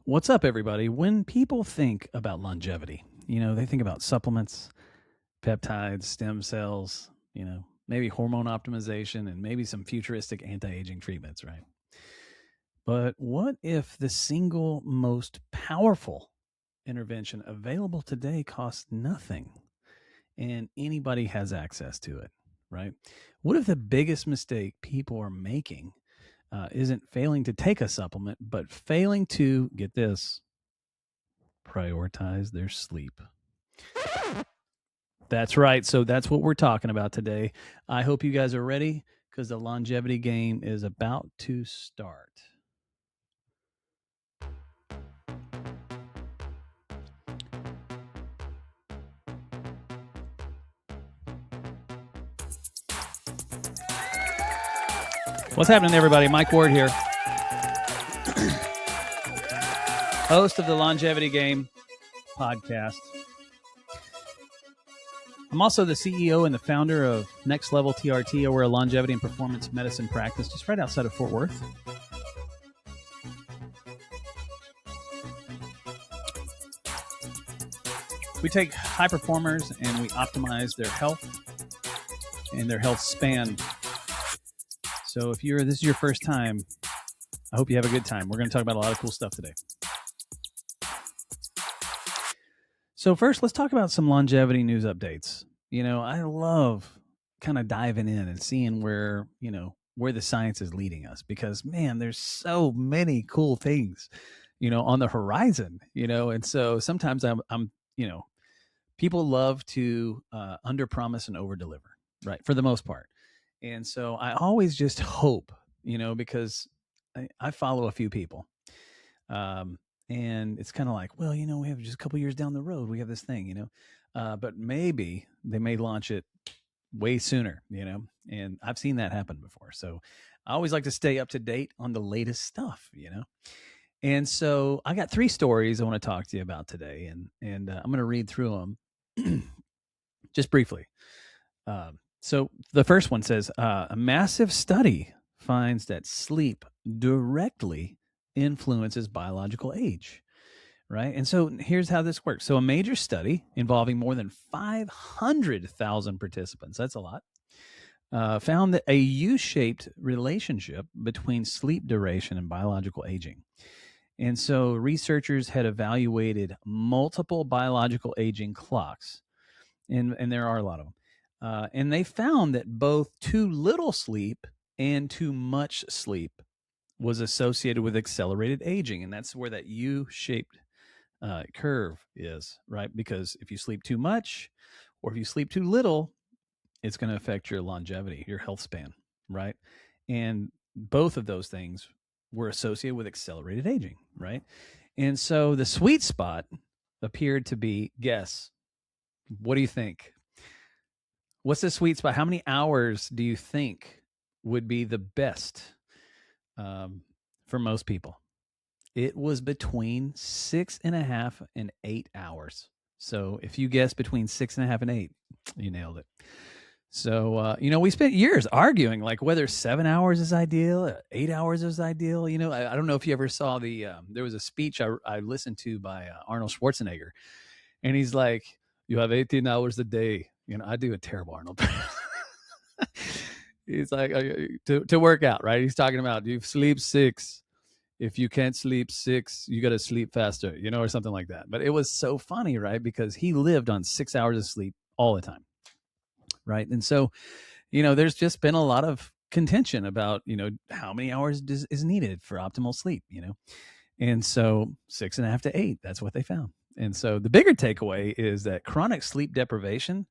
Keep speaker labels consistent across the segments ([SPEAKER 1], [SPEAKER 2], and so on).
[SPEAKER 1] What's up, everybody? When people think about longevity, they think about supplements, peptides, stem cells, maybe hormone optimization, and maybe some futuristic anti aging treatments, right? But what if the single most powerful intervention available today costs nothing and anybody has access to it, right? What if the biggest mistake people are making isn't failing to take a supplement, but failing to get this prioritize their sleep? That's right. So that's what we're talking about today. I hope you guys are ready because the longevity game is about to start. What's happening, everybody? Mike Ward here, host of the Longevity Game podcast. I'm also the CEO and the founder of Next Level TRT. We're a longevity and performance medicine practice just right outside of Fort Worth. We take high performers and we optimize their health and their health span. So if this is your first time, I hope you have a good time. We're going to talk about a lot of cool stuff today. So first, let's talk about some longevity news updates. I love kind of diving in and seeing where the science is leading us because, man, there's so many cool things, on the horizon, and so sometimes I'm people love to underpromise and overdeliver, right? For the most part. And so I always just hope, because I follow a few people. And it's kind of like, well, we have just a couple years down the road, we have this thing, but maybe they may launch it way sooner, and I've seen that happen before. So I always like to stay up to date on the latest stuff, And so I got 3 stories I want to talk to you about today, and I'm going to read through them just briefly. So the first one says a massive study finds that sleep directly influences biological age, right? And so here's how this works. So a major study involving more than 500,000 participants, that's a lot, found that a U-shaped relationship between sleep duration and biological aging. And so researchers had evaluated multiple biological aging clocks, and there are a lot of them. And they found that both too little sleep and too much sleep was associated with accelerated aging. And that's where that U-shaped curve is, right? Because if you sleep too much or if you sleep too little, it's going to affect your longevity, your health span, right? And both of those things were associated with accelerated aging, right? And so the sweet spot appeared to be, guess, what do you think? What's the sweet spot? How many hours do you think would be the best for most people? It was between 6.5 and 8 hours. So if you guess between 6.5 and 8, you nailed it. So, we spent years arguing like whether 7 hours is ideal, 8 hours is ideal. I don't know if you ever saw there was a speech I listened to by Arnold Schwarzenegger, and he's like, you have 18 hours a day. I do a terrible Arnold. He's like, to work out, right? He's talking about you sleep 6. If you can't sleep 6, you got to sleep faster, or something like that. But it was so funny, right? Because he lived on 6 hours of sleep all the time, right? And so, there's just been a lot of contention about, how many hours is needed for optimal sleep, and so 6.5 to 8, that's what they found. And so the bigger takeaway is that chronic sleep deprivation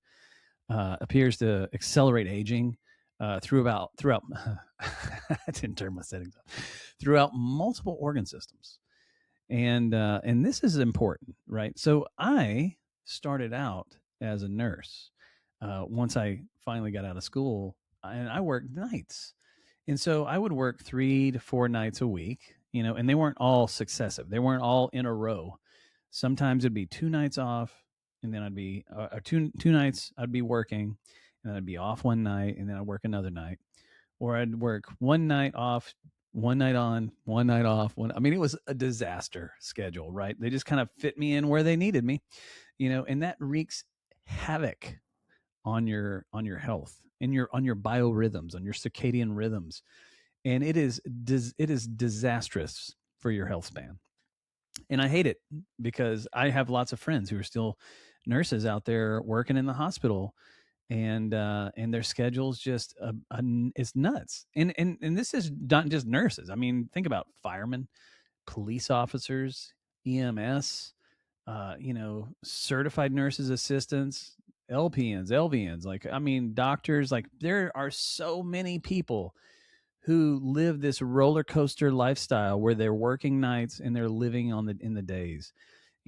[SPEAKER 1] appears to accelerate aging throughout I didn't turn my settings up, throughout multiple organ systems. And this is important, right? So I started out as a nurse once I finally got out of school, and I worked nights. And so I would work 3 to 4 nights a week, and they weren't all successive. They weren't all in a row. Sometimes it'd be 2 nights off, and then I'd be two nights I'd be working, and then I'd be off one night, and then I'd work another night. Or I'd work one night off, one night on, one night off. I mean, it was a disaster schedule, right? They just kind of fit me in where they needed me, and that wreaks havoc on your health and on your biorhythms, on your circadian rhythms, and it is disastrous for your health span. And I hate it because I have lots of friends who are still nurses out there working in the hospital, and their schedules just it's nuts. And this is not just nurses. I mean, think about firemen, police officers, EMS, certified nurses assistants, LPNs, LVNs. Like, I mean, doctors. Like, there are so many people who live this roller coaster lifestyle where they're working nights and they're living in the days,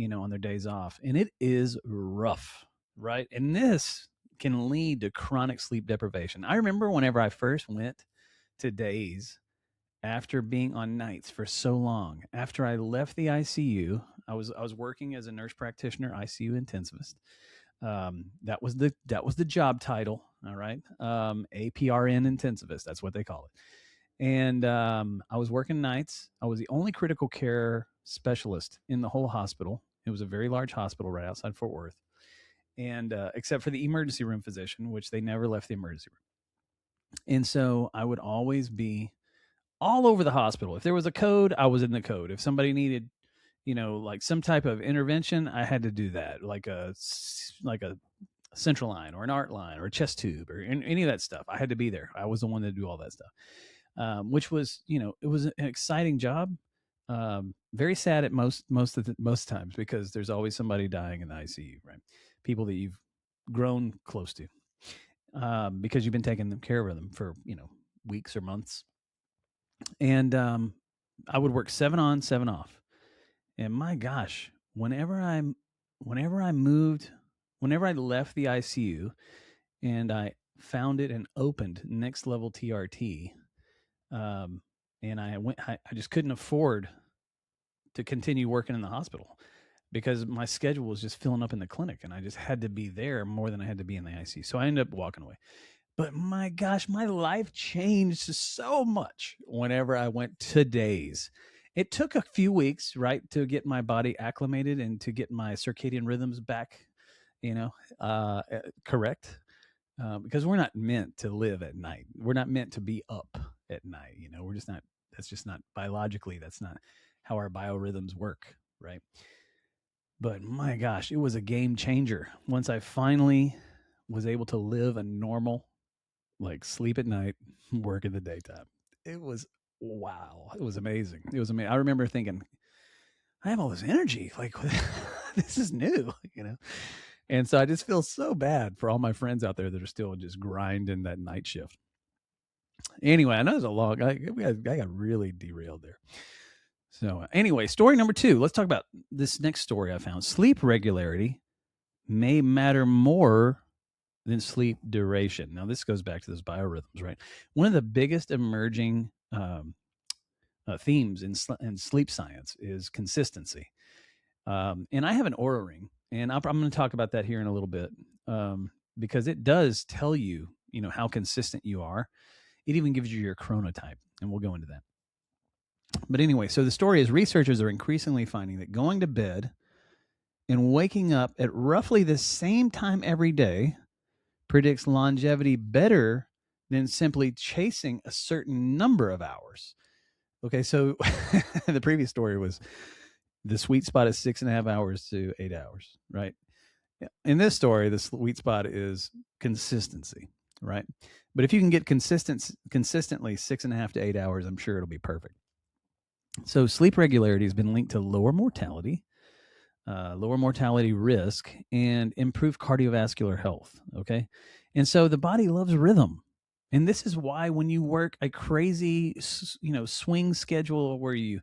[SPEAKER 1] on their days off, and it is rough, right? And this can lead to chronic sleep deprivation. I remember whenever I first went to days after being on nights for so long. After I left the ICU, I was working as a nurse practitioner, ICU intensivist. That was the job title. All right, APRN intensivist. That's what they call it. And I was working nights. I was the only critical care specialist in the whole hospital. It was a very large hospital right outside Fort Worth, and except for the emergency room physician, which they never left the emergency room. And so I would always be all over the hospital. If there was a code, I was in the code. If somebody needed, like some type of intervention, I had to do that, like a central line or an art line or a chest tube or any of that stuff. I had to be there. I was the one to do all that stuff, which was, it was an exciting job. Very sad at most times because there's always somebody dying in the ICU, right? People that you've grown close to, because you've been taking care of them for weeks or months. And I would work 7 on, 7 off. And my gosh, whenever I moved, whenever I left the ICU and I founded and opened Next Level TRT, and I just couldn't afford to continue working in the hospital because my schedule was just filling up in the clinic, and I just had to be there more than I had to be in the ICU. So I ended up walking away. But my gosh, my life changed so much whenever I went to days. It took a few weeks, right, to get my body acclimated and to get my circadian rhythms back, correct. Because we're not meant to live at night. We're not meant to be up at night. We're just not. That's just not biologically. That's not how our biorhythms work, right? But my gosh, it was a game changer once I finally was able to live a normal, like, sleep at night, work in the daytime. It was wow. It was amazing. It was amazing. I remember thinking, I have all this energy. Like, this is new, And so I just feel so bad for all my friends out there that are still just grinding that night shift. Anyway, I know it's a long. I got really derailed there. So anyway, story number 2. Let's talk about this next story I found. Sleep regularity may matter more than sleep duration. Now, this goes back to those biorhythms, right? One of the biggest emerging themes in sleep science is consistency. And I have an Aura ring, and I'm going to talk about that here in a little bit, because it does tell you, how consistent you are. It even gives you your chronotype, and we'll go into that. But anyway, so the story is researchers are increasingly finding that going to bed and waking up at roughly the same time every day predicts longevity better than simply chasing a certain number of hours. Okay, so the previous story was the sweet spot is 6.5 hours to 8 hours, right? In this story, the sweet spot is consistency, right? But if you can get consistently 6.5 to 8 hours, I'm sure it'll be perfect. So sleep regularity has been linked to lower mortality risk, and improved cardiovascular health. Okay. And so the body loves rhythm. And this is why when you work a crazy, swing schedule where you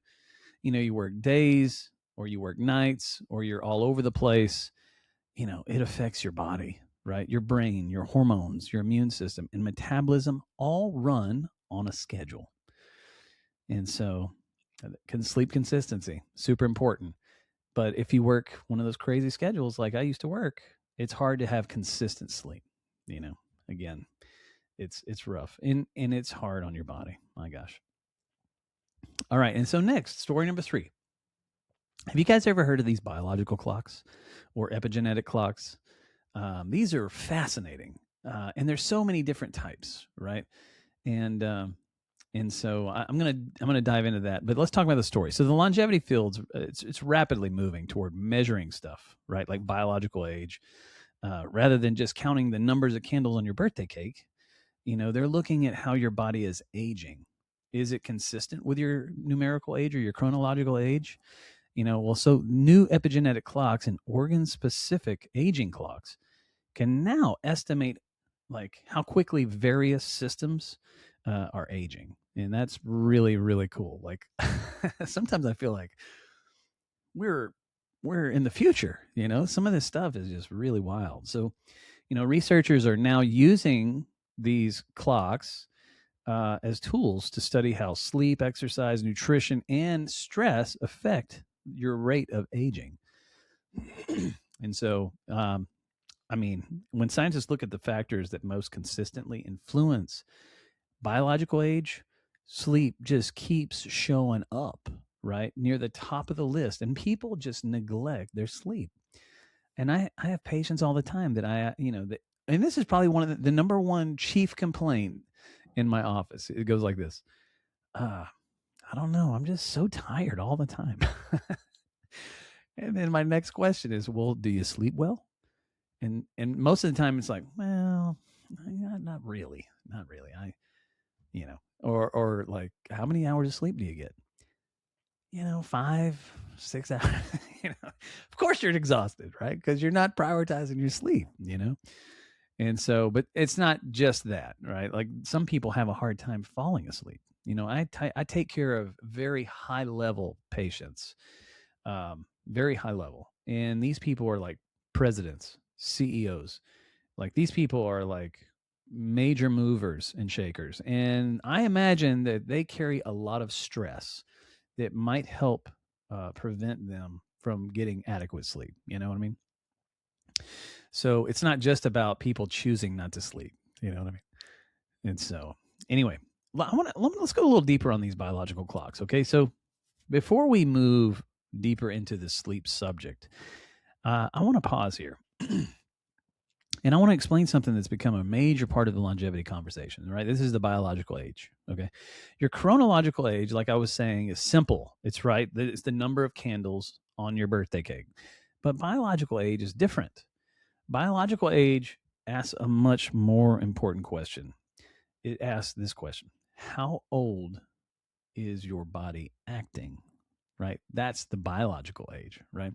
[SPEAKER 1] work days or you work nights or you're all over the place, it affects your body, right? Your brain, your hormones, your immune system, and metabolism all run on a schedule. And so sleep consistency, super important. But if you work one of those crazy schedules like I used to work, it's hard to have consistent sleep. Again, it's rough, and it's hard on your body. My gosh. All right. And so next, story number 3. Have you guys ever heard of these biological clocks or epigenetic clocks? These are fascinating. And there's so many different types, right? And so I'm gonna dive into that, but let's talk about the story. So the longevity fields, it's rapidly moving toward measuring stuff, right? Like biological age, rather than just counting the numbers of candles on your birthday cake. They're looking at how your body is aging. Is it consistent with your numerical age or your chronological age? So new epigenetic clocks and organ-specific aging clocks can now estimate like how quickly various systems are aging, and that's really really cool. Like sometimes I feel like we're in the future. Some of this stuff is just really wild. So researchers are now using these clocks as tools to study how sleep, exercise, nutrition, and stress affect your rate of aging. And so when scientists look at the factors that most consistently influence biological age, sleep just keeps showing up right near the top of the list, and people just neglect their sleep. And I have patients all the time that and this is probably one of the number one chief complaint in my office. It goes like this: I don't know, I'm just so tired all the time. And then my next question is, well, do you sleep well? And most of the time it's like, well, not really. Or like, how many hours of sleep do you get? 5, 6 hours. Of course you're exhausted, right? Because you're not prioritizing your sleep. And so, but it's not just that, right? Like some people have a hard time falling asleep. I take care of very high level patients, very high level, and these people are like presidents, CEOs. Like these people are like major movers and shakers, and I imagine that they carry a lot of stress that might help prevent them from getting adequate sleep. You know what I mean? So it's not just about people choosing not to sleep. You know what I mean? And so, anyway, let's go a little deeper on these biological clocks. Okay, so before we move deeper into the sleep subject, I want to pause here. And I want to explain something that's become a major part of the longevity conversation, right? This is the biological age, okay? Your chronological age, like I was saying, is simple. It's right. It's the number of candles on your birthday cake. But biological age is different. Biological age asks a much more important question. It asks this question: how old is your body acting? Right? That's the biological age, right?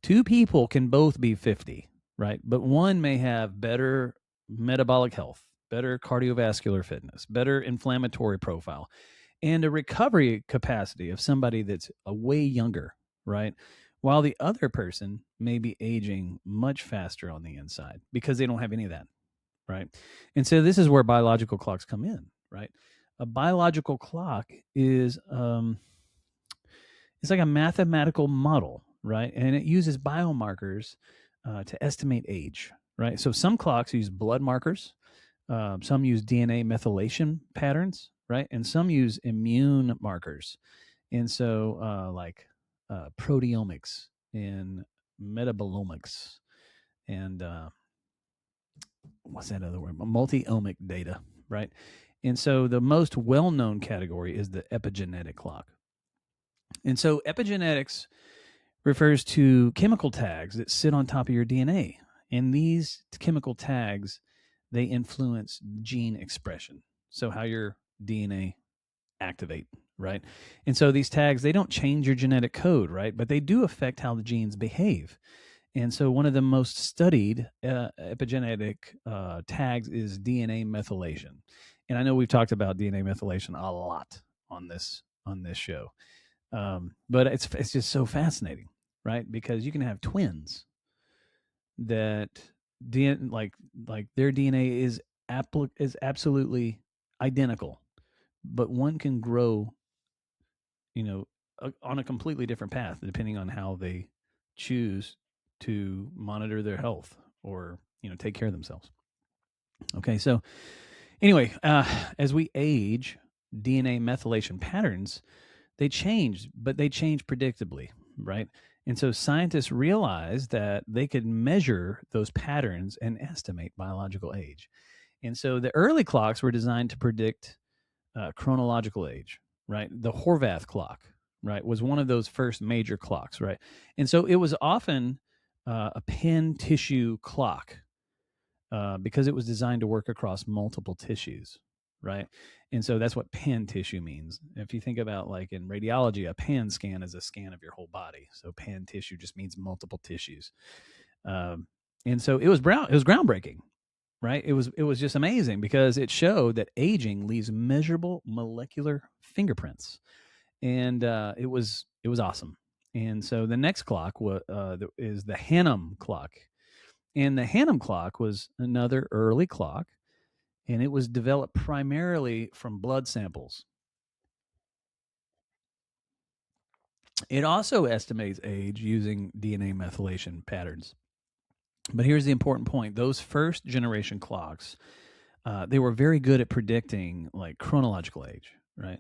[SPEAKER 1] Two people can both be 50, right? But one may have better metabolic health, better cardiovascular fitness, better inflammatory profile, and a recovery capacity of somebody that's a way younger, right? While the other person may be aging much faster on the inside because they don't have any of that, right? And so this is where biological clocks come in, right? A biological clock is it's like a mathematical model, right? And it uses biomarkers to estimate age, right? So some clocks use blood markers, some use DNA methylation patterns, right? And some use immune markers. And so, proteomics and metabolomics and what's that other word? Multi-omic data, right? And so the most well-known category is the epigenetic clock. And so epigenetics refers to chemical tags that sit on top of your DNA. And these chemical tags, they influence gene expression. So how your DNA activate, right? And so these tags, they don't change your genetic code, right? But they do affect how the genes behave. And so one of the most studied epigenetic tags is DNA methylation. And I know we've talked about DNA methylation a lot on this show. But it's just so fascinating, right? Because you can have twins that like their DNA is absolutely identical, but one can grow, on a completely different path depending on how they choose to monitor their health or take care of themselves. Okay, so anyway, as we age, DNA methylation patterns they changed, but they changed predictably, right? And so scientists realized that they could measure those patterns and estimate biological age. And so the early clocks were designed to predict chronological age, right? The Horvath clock, right, was one of those first major clocks, right? And so it was often a pen tissue clock because it was designed to work across multiple tissues, right? And so that's what pen tissue means. If you think about like in radiology, a pan scan is a scan of your whole body. So pen tissue just means multiple tissues. And so it was groundbreaking, right? It was just amazing because it showed that aging leaves measurable molecular fingerprints, and it was awesome. And so the next clock is the Hannum clock, and the Hannum clock was another early clock, and it was developed primarily from blood samples. It also estimates age using DNA methylation patterns. But here's the important point: those first generation clocks, they were very good at predicting like chronological age, right?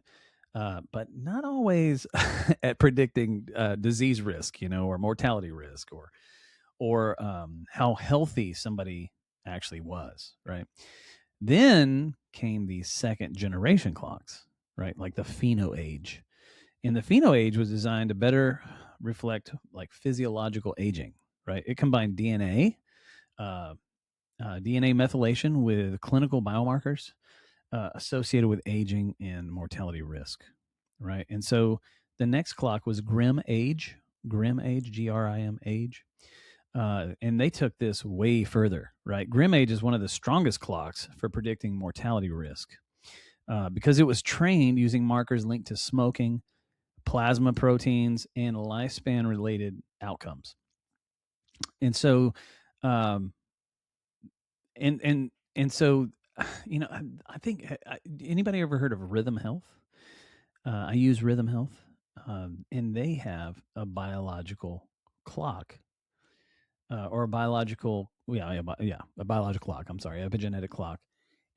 [SPEAKER 1] But not always at predicting disease risk, or mortality risk, or how healthy somebody actually was, right? Then came the second generation clocks, right? Like the pheno age. And the pheno age was designed to better reflect like physiological aging, right? It combined DNA methylation with clinical biomarkers associated with aging and mortality risk, right? And so the next clock was Grim age, Grim age. And they took this way further, right? Grim age is one of the strongest clocks for predicting mortality risk because it was trained using markers linked to smoking, plasma proteins, and lifespan related outcomes. And so, um, and so, I think anybody ever heard of Rhythm Health? I use Rhythm Health, and they have a biological clock or a biological, a biological clock. I'm sorry, epigenetic clock,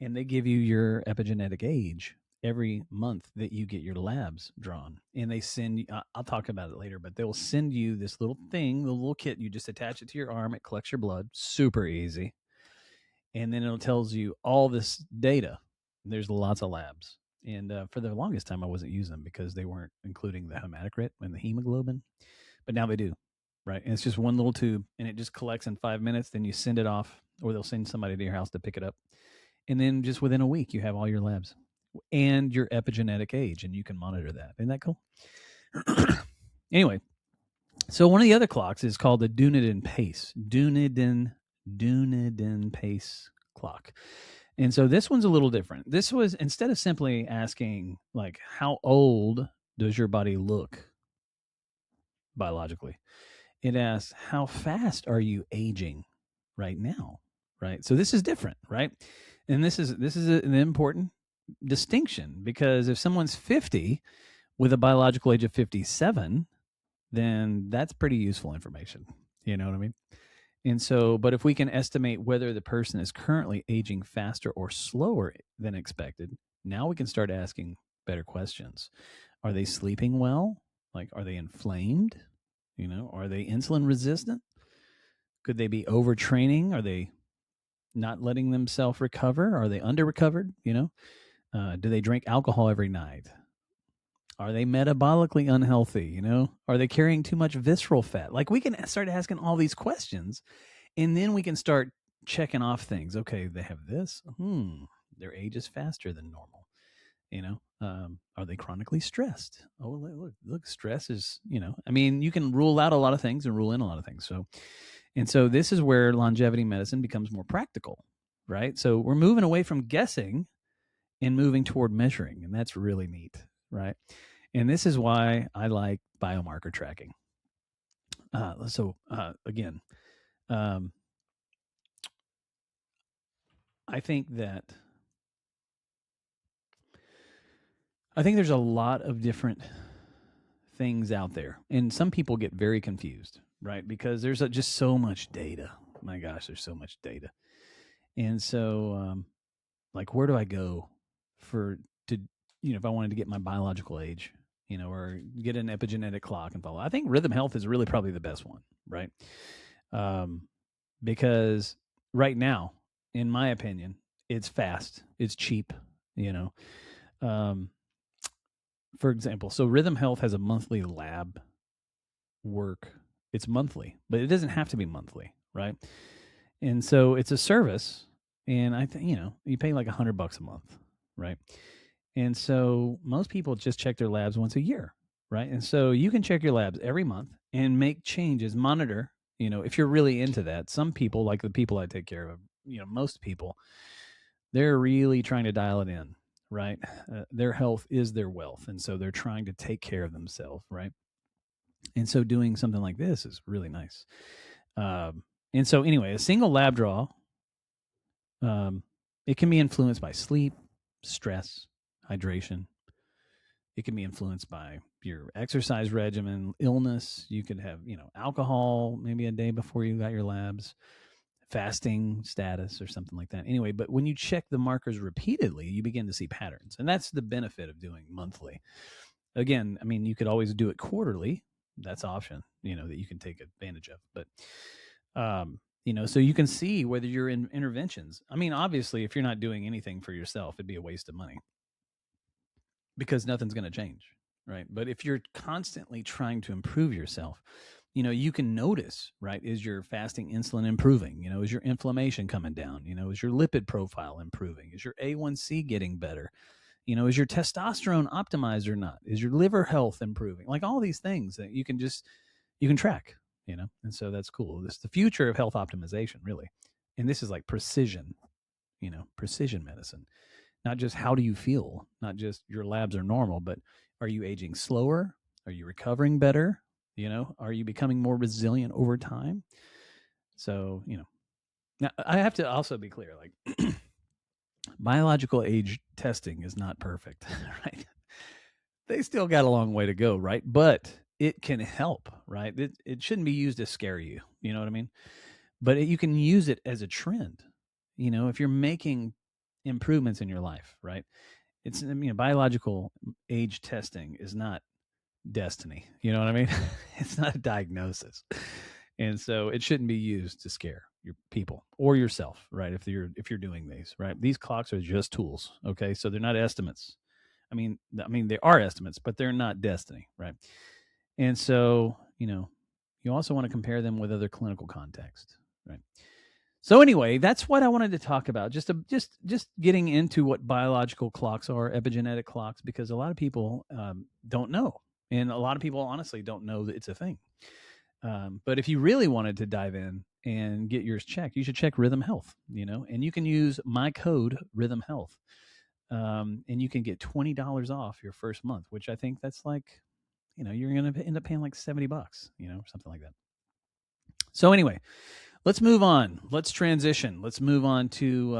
[SPEAKER 1] and they give you your epigenetic age every month that you get your labs drawn, and they send you. I'll talk about it later, but they will send you this little thing, the little kit. You just attach it to your arm. It collects your blood, super easy, and then it tells you all this data. There's lots of labs, and for the longest time, I wasn't using them because they weren't including the hematocrit and the hemoglobin, but now they do, right? And it's just one little tube, and it just collects in 5 minutes. Then you send it off, or they'll send somebody to your house to pick it up, and then just within a week, you have all your labs and your epigenetic age, and you can monitor that. Isn't that cool? Anyway, so one of the other clocks is called the Dunedin pace. Dunedin pace clock. And so this one's a little different. This was, instead of simply asking like how old does your body look biologically, it asks how fast are you aging right now, right? So this is different, right? And this is an important distinction because if someone's 50 with a biological age of 57, then that's pretty useful information. You know what I mean? And so, but if we can estimate whether the person is currently aging faster or slower than expected, now we can start asking better questions. Are they sleeping well? Like, are they inflamed? Are they insulin resistant? Could they be overtraining? Are they not letting themselves recover? Are they under recovered? Do they drink alcohol every night? Are they metabolically unhealthy? Are they carrying too much visceral fat? Like, we can start asking all these questions, and then we can start checking off things. Okay, they have this. Their age is faster than normal. Are they chronically stressed? Oh, look, stress is, you can rule out a lot of things and rule in a lot of things. So this is where longevity medicine becomes more practical, right? So we're moving away from guessing and moving toward measuring, and that's really neat, right? And this is why I like biomarker tracking. Again, I think there's a lot of different things out there, and some people get very confused, right? Because there's just so much data. My gosh, there's so much data, and so like, where do I go if I wanted to get my biological age? or get an epigenetic clock and follow. I think Rhythm Health is really probably the best one, right? Because right now, in my opinion, it's fast, it's cheap, for example, so Rhythm Health has a monthly lab work. It's monthly, but it doesn't have to be monthly, right? And so it's a service, and I think you pay like $100 a month, right? And so most people just check their labs once a year, right? And so you can check your labs every month and make changes, monitor. If you're really into that, some people, like the people I take care of, most people, they're really trying to dial it in, right? Their health is their wealth, and so they're trying to take care of themselves, right? And so doing something like this is really nice. And so anyway, a single lab draw, it can be influenced by sleep, stress, hydration. It can be influenced by your exercise regimen, illness. You could have, alcohol maybe a day before you got your labs, fasting status or something like that. Anyway, but when you check the markers repeatedly, you begin to see patterns. And that's the benefit of doing monthly. Again, I mean, you could always do it quarterly. That's an option, that you can take advantage of. But, so you can see whether you're in interventions. I mean, obviously, if you're not doing anything for yourself, it'd be a waste of money because nothing's going to change, right? But if you're constantly trying to improve yourself, you can notice, right? Is your fasting insulin improving? Is your inflammation coming down? Is your lipid profile improving? Is your A1C getting better? Is your testosterone optimized or not? Is your liver health improving? Like all these things that you can track, and so that's cool. This is the future of health optimization, really. And this is like precision medicine. Not just how do you feel, not just your labs are normal, but are you aging slower? Are you recovering better? Are you becoming more resilient over time? So, now I have to also be clear, like biological age testing is not perfect, right? They still got a long way to go, right? But it can help, right? It shouldn't be used to scare you. You know what I mean? But you can use it as a trend. If you're making improvements in your life, right? It's biological age testing is not destiny. You know what I mean? It's not a diagnosis. And so it shouldn't be used to scare your people or yourself, right? If you're doing these, right? These clocks are just tools, okay? So they're not estimates. I mean they are estimates, but they're not destiny, right? And so, you also want to compare them with other clinical context, right? So anyway, that's what I wanted to talk about. Just getting into what biological clocks are, epigenetic clocks, because a lot of people don't know, and a lot of people honestly don't know that it's a thing. But if you really wanted to dive in and get yours checked, you should check Rhythm Health. And you can use my code Rhythm Health, and you can get $20 off your first month, which I think that's like, you're going to end up paying like $70, something like that. So anyway, let's move on. Let's transition. Let's move on to,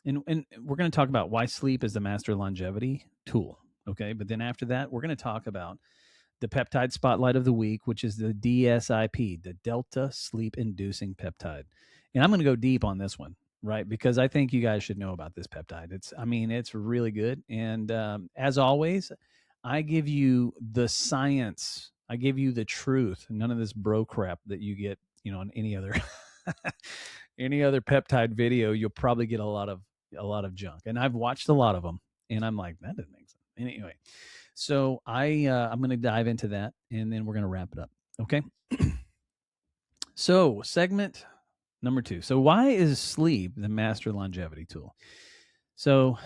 [SPEAKER 1] and we're going to talk about why sleep is the master longevity tool. Okay. But then after that, we're going to talk about the peptide spotlight of the week, which is the DSIP, the Delta Sleep-Inducing Peptide. And I'm going to go deep on this one, right? Because I think you guys should know about this peptide. It's really good. And as always, I give you the science. I give you the truth. None of this bro crap that you get, on any other any other peptide video. You'll probably get a lot of junk. And I've watched a lot of them, and I'm like, that doesn't make sense. Anyway, so I'm going to dive into that, and then we're going to wrap it up. Okay. So segment number 2. So why is sleep the master longevity tool? So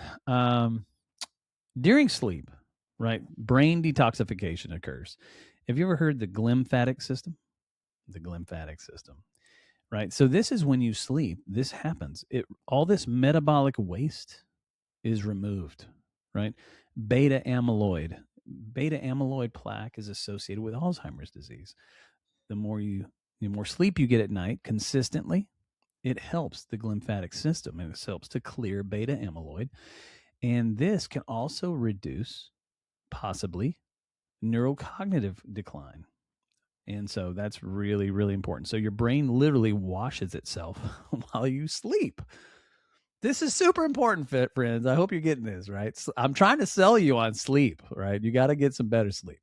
[SPEAKER 1] during sleep, right, brain detoxification occurs. Have you ever heard the glymphatic system? The glymphatic system, right? So this is when you sleep. This happens. All this metabolic waste is removed, right? Beta amyloid plaque is associated with Alzheimer's disease. The more sleep you get at night consistently, it helps the glymphatic system, and it helps to clear beta amyloid. And this can also reduce possibly neurocognitive decline. And so that's really, really important. So your brain literally washes itself while you sleep. This is super important, friends. I hope you're getting this, right? I'm trying to sell you on sleep, right? You got to get some better sleep.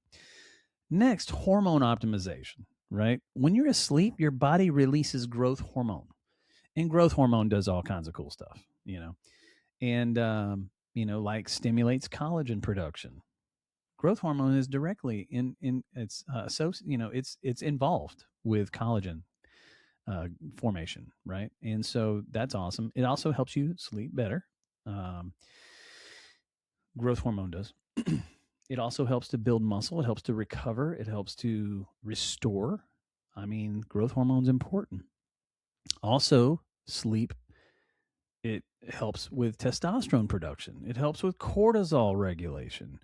[SPEAKER 1] Next, hormone optimization, right? When you're asleep, your body releases growth hormone. And growth hormone does all kinds of cool stuff, and, like stimulates collagen production. Growth hormone is directly it's it's involved with collagen formation, right? And so that's awesome. It also helps you sleep better. Um, growth hormone does. It also helps to build muscle. It helps to recover. It helps to restore. I mean, growth hormone's important. Also, sleep, it helps with testosterone production. It helps with cortisol regulation.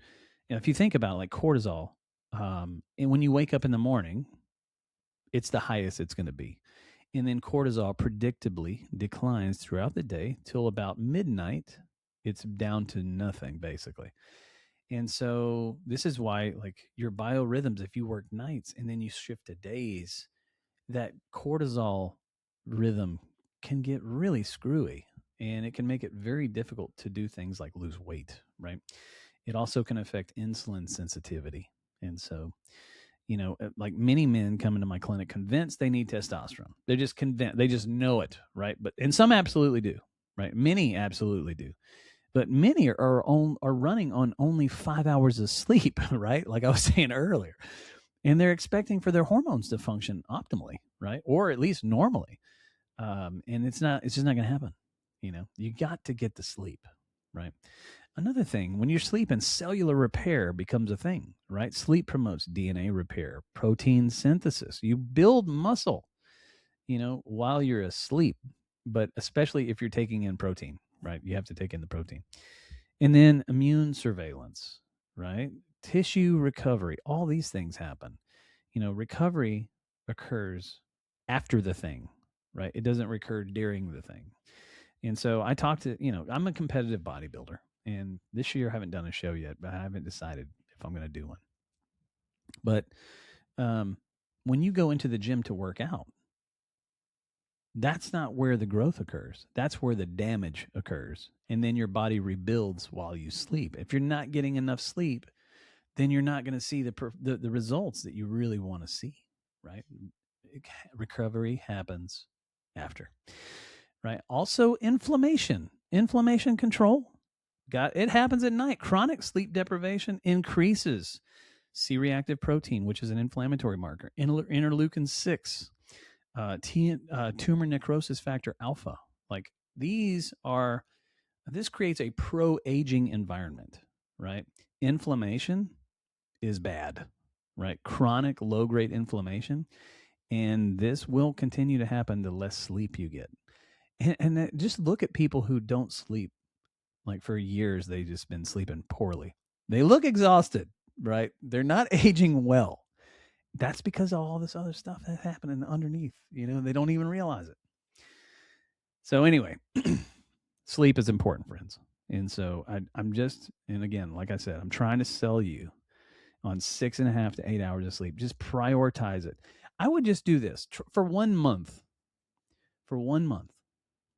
[SPEAKER 1] And if you think about it, like cortisol, and when you wake up in the morning, it's the highest it's going to be. And then cortisol predictably declines throughout the day till about midnight. It's down to nothing, basically. And so this is why, like, your biorhythms, if you work nights and then you shift to days, that cortisol rhythm can get really screwy, and it can make it very difficult to do things like lose weight, right? It also can affect insulin sensitivity. And so, like many men come into my clinic convinced they need testosterone. They're just convinced, they just know it, right? And some absolutely do, right? Many absolutely do. But many are running on only 5 hours of sleep, right? Like I was saying earlier. And they're expecting for their hormones to function optimally, right? Or at least normally. And it's just not going to happen. You got to get to sleep, right? Another thing, when you're sleeping, cellular repair becomes a thing, right? Sleep promotes DNA repair, protein synthesis. You build muscle, while you're asleep, but especially if you're taking in protein, right? You have to take in the protein. And then immune surveillance, right? Tissue recovery, all these things happen. Recovery occurs after the thing, right? It doesn't recur during the thing. And so I talked to, I'm a competitive bodybuilder, and this year I haven't done a show yet, but I haven't decided if I'm going to do one. But when you go into the gym to work out, that's not where the growth occurs. That's where the damage occurs. And then your body rebuilds while you sleep. If you're not getting enough sleep, then you're not going to see the results that you really want to see, right? Recovery happens after, right? Also, inflammation control. It happens at night. Chronic sleep deprivation increases C-reactive protein, which is an inflammatory marker, interleukin 6, tumor necrosis factor alpha. Like this creates a pro-aging environment, right? Inflammation is bad, right? Chronic low-grade inflammation, and this will continue to happen the less sleep you get. And just look at people who don't sleep. Like for years, they've just been sleeping poorly. They look exhausted, right? They're not aging well. That's because of all this other stuff that's happening underneath. They don't even realize it. So anyway, sleep is important, friends. And so and again, like I said, I'm trying to sell you on 6.5 to 8 hours of sleep. Just prioritize it. I would just do this for 1 month. For 1 month,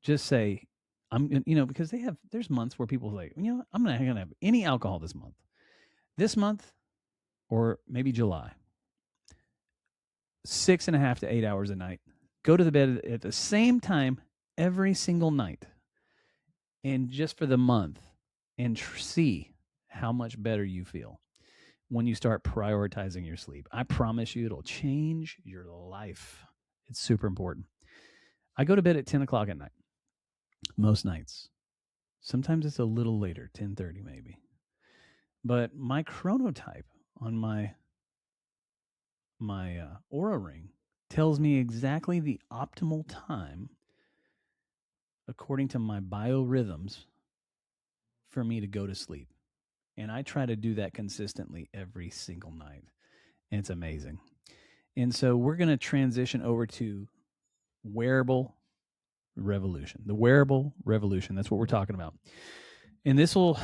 [SPEAKER 1] just say, because there's months where people say, I'm not going to have any alcohol this month. This month, or maybe July, 6.5 to 8 hours a night. Go to the bed at the same time every single night, and just for the month, and see how much better you feel when you start prioritizing your sleep. I promise you, it'll change your life. It's super important. I go to bed at 10 o'clock at night, most nights. Sometimes it's a little later, 10:30 maybe. But my chronotype on my Oura ring tells me exactly the optimal time, according to my biorhythms, for me to go to sleep. And I try to do that consistently every single night. And it's amazing. And so we're going to transition over to wearable revolution. The wearable revolution. That's what we're talking about. And this will,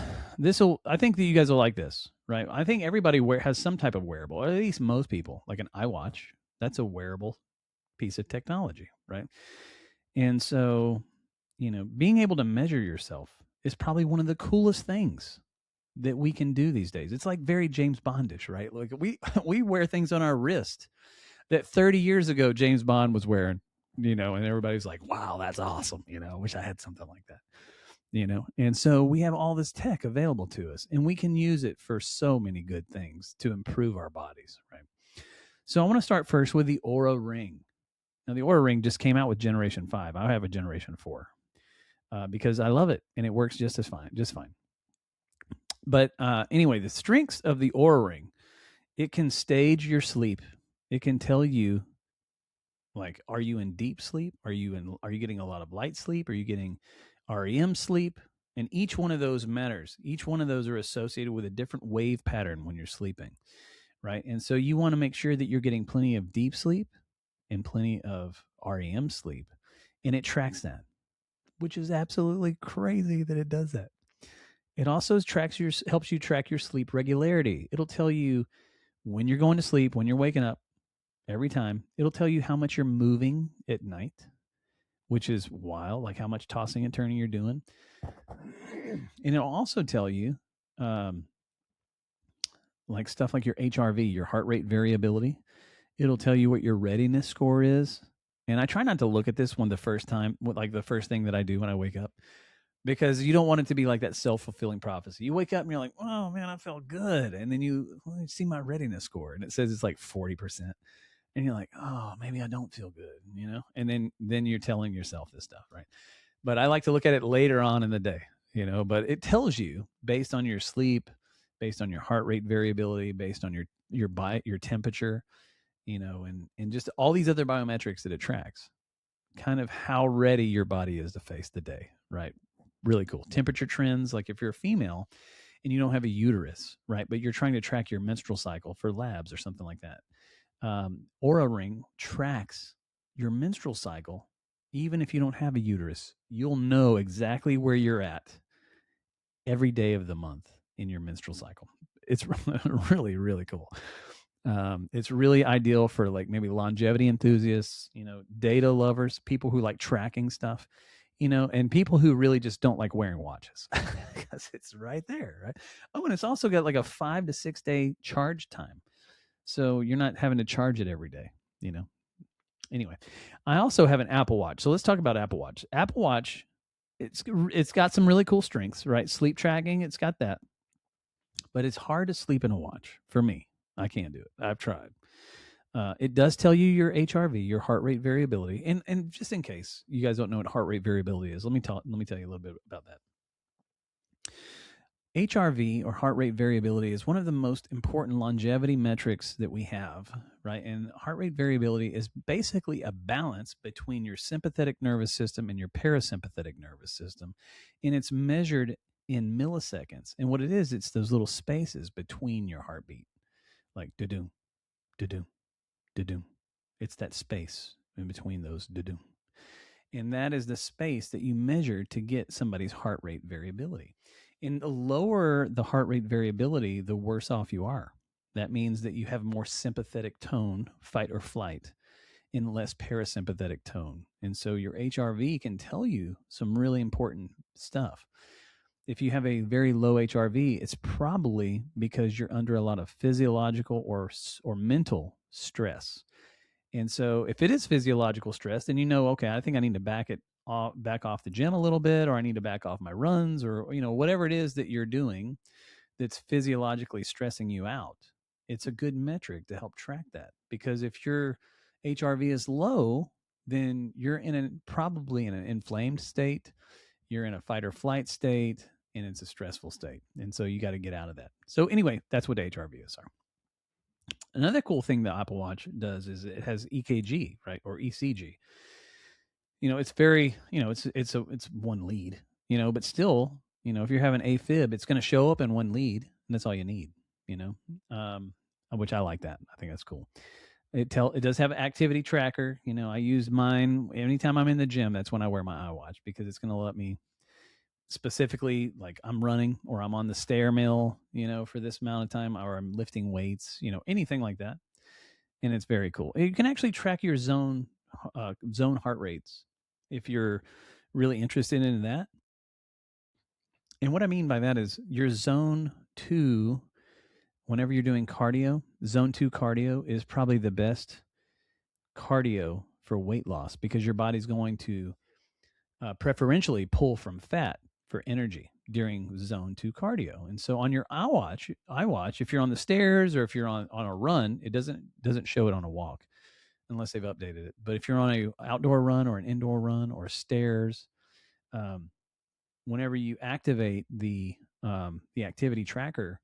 [SPEAKER 1] I think that you guys will like this, right? I think everybody has some type of wearable, or at least most people, like an iWatch. That's a wearable piece of technology, right? And so, being able to measure yourself is probably one of the coolest things that we can do these days. It's like very James Bondish, right? Like we wear things on our wrist that 30 years ago James Bond was wearing, and everybody's like, wow, that's awesome. I wish I had something like that. And so we have all this tech available to us, and we can use it for so many good things to improve our bodies, right? So I want to start first with the Aura Ring. Now, the Aura Ring just came out with Generation 5. I have a Generation 4 because I love it, and it works just fine. But anyway, the strengths of the Aura Ring, it can stage your sleep. It can tell you, like, are you in deep sleep? Are you getting a lot of light sleep? Are you getting REM sleep? And each one of those matters. Each one of those are associated with a different wave pattern when you're sleeping, right? And so you want to make sure that you're getting plenty of deep sleep and plenty of REM sleep. And it tracks that, which is absolutely crazy that it does that. It also helps you track your sleep regularity. It'll tell you when you're going to sleep, when you're waking up, every time. It'll tell you how much you're moving at night, which is wild, like how much tossing and turning you're doing. And it'll also tell you like stuff like your HRV, your heart rate variability. It'll tell you what your readiness score is. And I try not to look at this one the first time, like the first thing that I do when I wake up, because you don't want it to be like that self-fulfilling prophecy. You wake up and you're like, oh man, I felt good. And then you see my readiness score and it says it's like 40%. And you're like, oh, maybe I don't feel good, And then you're telling yourself this stuff, right? But I like to look at it later on in the day, but it tells you based on your sleep, based on your heart rate variability, based on your temperature, and just all these other biometrics that it tracks, kind of how ready your body is to face the day, right? Really cool. Temperature trends, like if you're a female and you don't have a uterus, right? But you're trying to track your menstrual cycle for labs or something like that. Aura Ring tracks your menstrual cycle. Even if you don't have a uterus, you'll know exactly where you're at every day of the month in your menstrual cycle. It's really, really cool. It's really ideal for like maybe longevity enthusiasts, data lovers, people who like tracking stuff, and people who really just don't like wearing watches because it's right there, right? Oh, and it's also got like a 5 to 6 day charge time. So you're not having to charge it every day, Anyway, I also have an Apple Watch. So let's talk about Apple Watch. Apple Watch, it's got some really cool strengths, right? Sleep tracking, it's got that. But it's hard to sleep in a watch for me. I can't do it. I've tried. It does tell you your HRV, your heart rate variability. And just in case you guys don't know what heart rate variability is, let me tell you a little bit about that. HRV, or heart rate variability, is one of the most important longevity metrics that we have, right? And heart rate variability is basically a balance between your sympathetic nervous system and your parasympathetic nervous system. And it's measured in milliseconds. And what it is, it's those little spaces between your heartbeat, like da-doom, da-doom, da-doom. It's that space in between those da-doom. And that is the space that you measure to get somebody's heart rate variability. And the lower the heart rate variability, the worse off you are. That means that you have more sympathetic tone, fight or flight, and less parasympathetic tone. And so your HRV can tell you some really important stuff. If you have a very low HRV, it's probably because you're under a lot of physiological or mental stress. And so if it is physiological stress, then okay, I think I need to back off the gym a little bit, or I need to back off my runs, or whatever it is that you're doing that's physiologically stressing you out. It's a good metric to help track that, because if your HRV is low, then you're probably in an inflamed state, you're in a fight or flight state, and it's a stressful state. And so you got to get out of that. So anyway, that's what HRV is. Another cool thing the Apple Watch does is it has EKG, right, or ECG. It's very, it's one lead, but still, if you're having AFib, it's going to show up in one lead, and that's all you need, which I like that. I think that's cool. It does have an activity tracker. I use mine anytime I'm in the gym. That's when I wear my iWatch, because it's going to let me specifically, like, I'm running or I'm on the stair mill, for this amount of time, or I'm lifting weights, anything like that. And it's very cool. You can actually track your zone heart rates if you're really interested in that. And what I mean by that is your zone 2, whenever you're doing cardio, zone 2 cardio is probably the best cardio for weight loss, because your body's going to preferentially pull from fat for energy during zone 2 cardio. And so on your iWatch, if you're on the stairs or if you're on a run, it doesn't show it on a walk unless they've updated it. But if you're on a outdoor run or an indoor run or stairs, whenever you activate the activity tracker,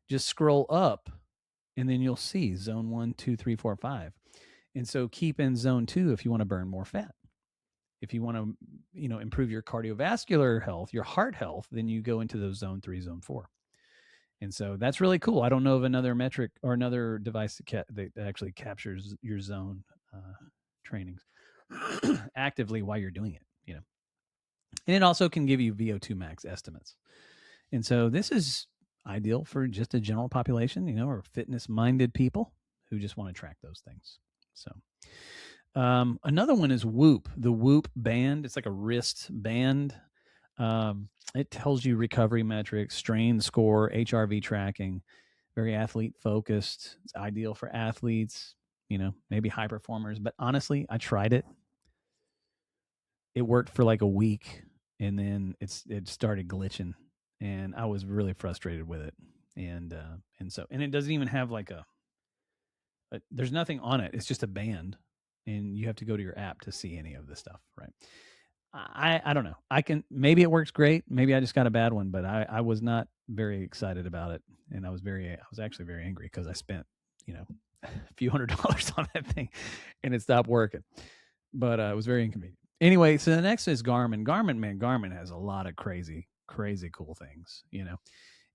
[SPEAKER 1] just scroll up and then you'll see zone 1, 2, 3, 4, 5. And so keep in zone 2 if you want to burn more fat. If you want to, improve your cardiovascular health, your heart health, then you go into those zone 3, zone 4. And so that's really cool. I don't know of another metric or another device that actually captures your zone trainings actively while you're doing it, And it also can give you VO2 max estimates. And so this is ideal for just a general population, or fitness-minded people who just want to track those things. So another one is Whoop, the Whoop band. It's like a wrist band. It tells you recovery metrics, strain score, HRV tracking, very athlete focused. It's ideal for athletes, maybe high performers. But honestly, I tried it. It worked for like a week, and then it started glitching, and I was really frustrated with it. And it doesn't even have like there's nothing on it. It's just a band, and you have to go to your app to see any of this stuff, right? I don't know. Maybe it works great. Maybe I just got a bad one, but I was not very excited about it, and I was actually very angry because I spent a few $100s on that thing, and it stopped working. But it was very inconvenient. Anyway, so the next is Garmin. Garmin has a lot of crazy cool things,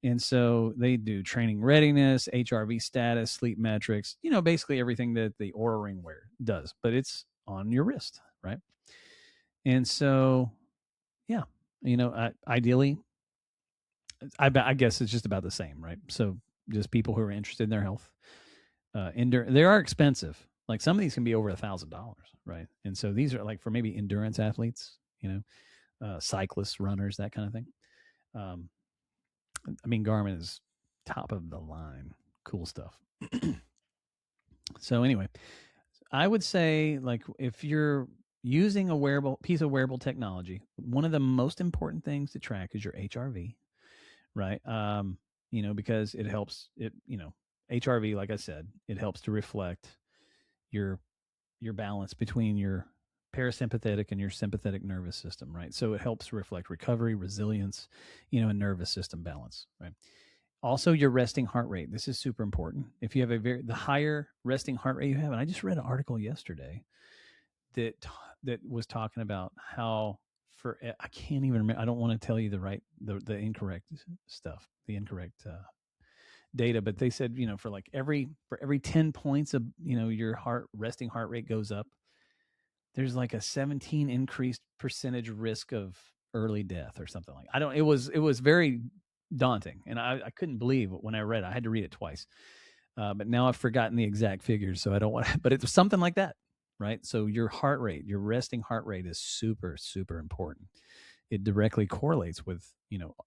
[SPEAKER 1] And so they do training readiness, HRV status, sleep metrics, basically everything that the Oura Ring wear does, but it's on your wrist, right? And so, yeah, ideally, I guess it's just about the same, right? So just people who are interested in their health. They are expensive. Like some of these can be over $1,000, right? And so these are like for maybe endurance athletes, cyclists, runners, that kind of thing. Garmin is top of the line, cool stuff. So anyway, I would say, like, if you're using a piece of wearable technology, one of the most important things to track is your HRV, right? Because it helps HRV, like I said, it helps to reflect your balance between your parasympathetic and your sympathetic nervous system, right? So it helps reflect recovery, resilience, and nervous system balance, right? Also, your resting heart rate. This is super important. If you have the higher resting heart rate you have, and I just read an article yesterday that was talking about how I can't even remember. I don't want to tell you the incorrect stuff, the incorrect data, but they said, for every 10 points of, your resting heart rate goes up, there's like a 17 increased percentage risk of early death or something like that. It was very daunting, and I couldn't believe it when I read it. I had to read it twice. But now I've forgotten the exact figures, so I don't want to, but it's something like that, right? So your heart rate, your resting heart rate is super, super important. It directly correlates with,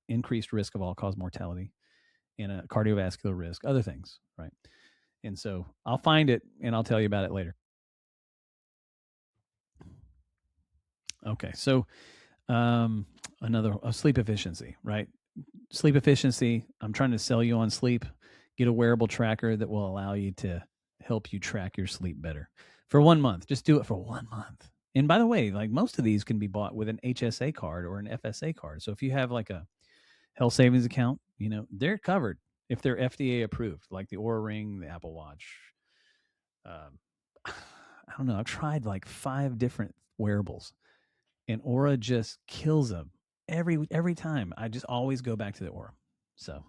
[SPEAKER 1] increased risk of all-cause mortality and a cardiovascular risk, other things, right? And so I'll find it and I'll tell you about it later. Okay, so another sleep efficiency, right? Sleep efficiency. I'm trying to sell you on sleep. Get a wearable tracker that will allow you to help you track your sleep better for 1 month. Just do it for 1 month. And by the way, like most of these can be bought with an HSA card or an FSA card. So if you have like a health savings account, they're covered if they're FDA approved, like the Oura Ring, the Apple Watch. I don't know. I've tried like 5 different wearables, and Oura just kills them every time. I just always go back to the Oura. So